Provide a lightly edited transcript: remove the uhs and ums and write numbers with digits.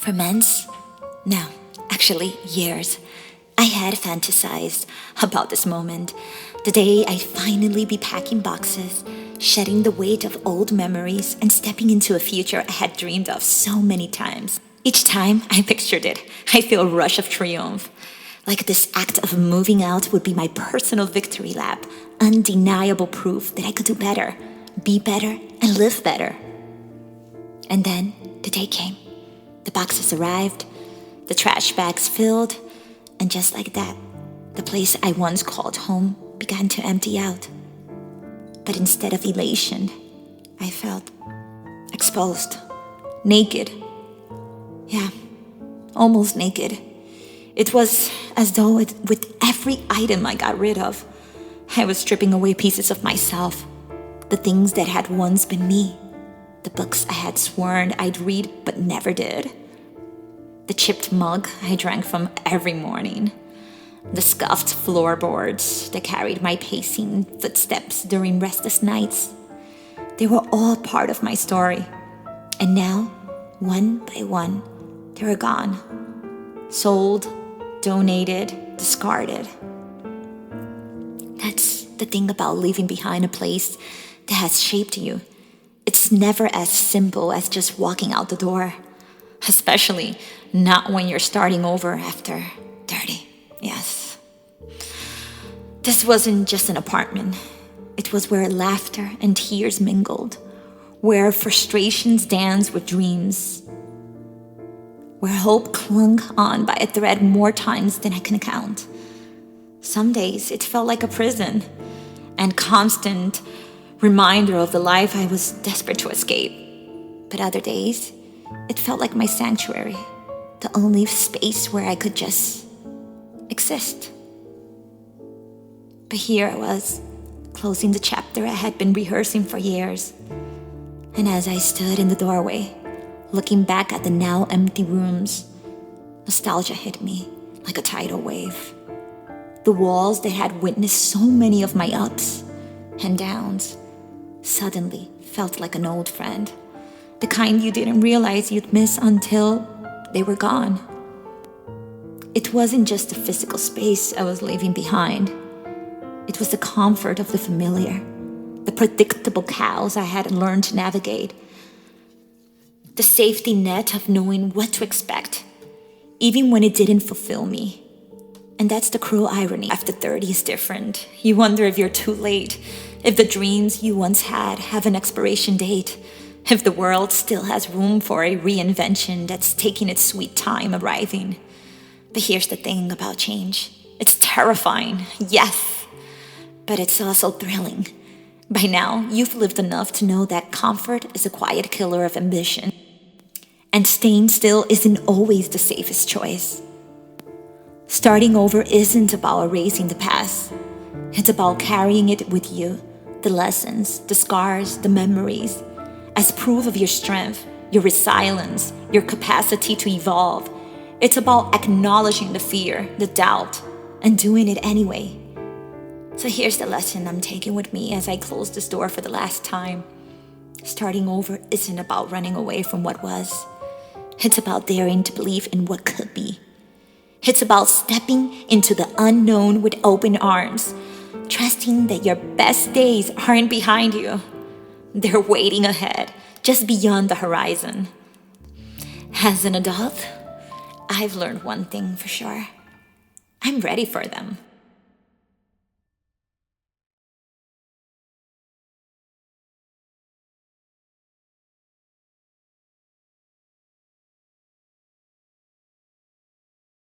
For months? No, actually years. I had fantasized about this moment. The day I'd finally be packing boxes, shedding the weight of old memories, and stepping into a future I had dreamed of so many times. Each time I pictured it, I feel a rush of triumph. Like this act of moving out would be my personal victory lap, undeniable proof that I could do better, be better, and live better. And then the day came. The boxes arrived, the trash bags filled, and just like that, the place I once called home began to empty out. But instead of elation, I felt exposed, naked. Yeah, almost naked. It was as though with every item I got rid of, I was stripping away pieces of myself, the things that had once been me, the books I had sworn I'd read but never did, the chipped mug I drank from every morning, the scuffed floorboards that carried my pacing footsteps during restless nights. They were all part of my story. And now, one by one, they were gone. Sold, donated, discarded. That's the thing about leaving behind a place that has shaped you. It's never as simple as just walking out the door. Especially not when you're starting over after 30. Yes. This wasn't just an apartment. It was where laughter and tears mingled, where frustrations danced with dreams, where hope clung on by a thread more times than I can count. Some days it felt like a prison, and constant reminder of the life I was desperate to escape. But other days, it felt like my sanctuary, the only space where I could just exist. But here I was, closing the chapter I had been rehearsing for years. And as I stood in the doorway, looking back at the now empty rooms, nostalgia hit me like a tidal wave. The walls that had witnessed so many of my ups and downs suddenly felt like an old friend. The kind you didn't realize you'd miss until they were gone. It wasn't just the physical space I was leaving behind. It was the comfort of the familiar, the predictable chaos I had learned to navigate, the safety net of knowing what to expect, even when it didn't fulfill me. And that's the cruel irony. After 30 is different. You wonder if you're too late, if the dreams you once had have an expiration date, if the world still has room for a reinvention that's taking its sweet time arriving. But here's the thing about change. It's terrifying, yes, but it's also thrilling. By now, you've lived enough to know that comfort is a quiet killer of ambition. And staying still isn't always the safest choice. Starting over isn't about erasing the past. It's about carrying it with you, the lessons, the scars, the memories, as proof of your strength, your resilience, your capacity to evolve. It's about acknowledging the fear, the doubt, and doing it anyway. So here's the lesson I'm taking with me as I close this door for the last time. Starting over isn't about running away from what was. It's about daring to believe in what could be. It's about stepping into the unknown with open arms, trusting that your best days aren't behind you. They're waiting ahead, just beyond the horizon. As an adult, I've learned one thing for sure. I'm ready for them.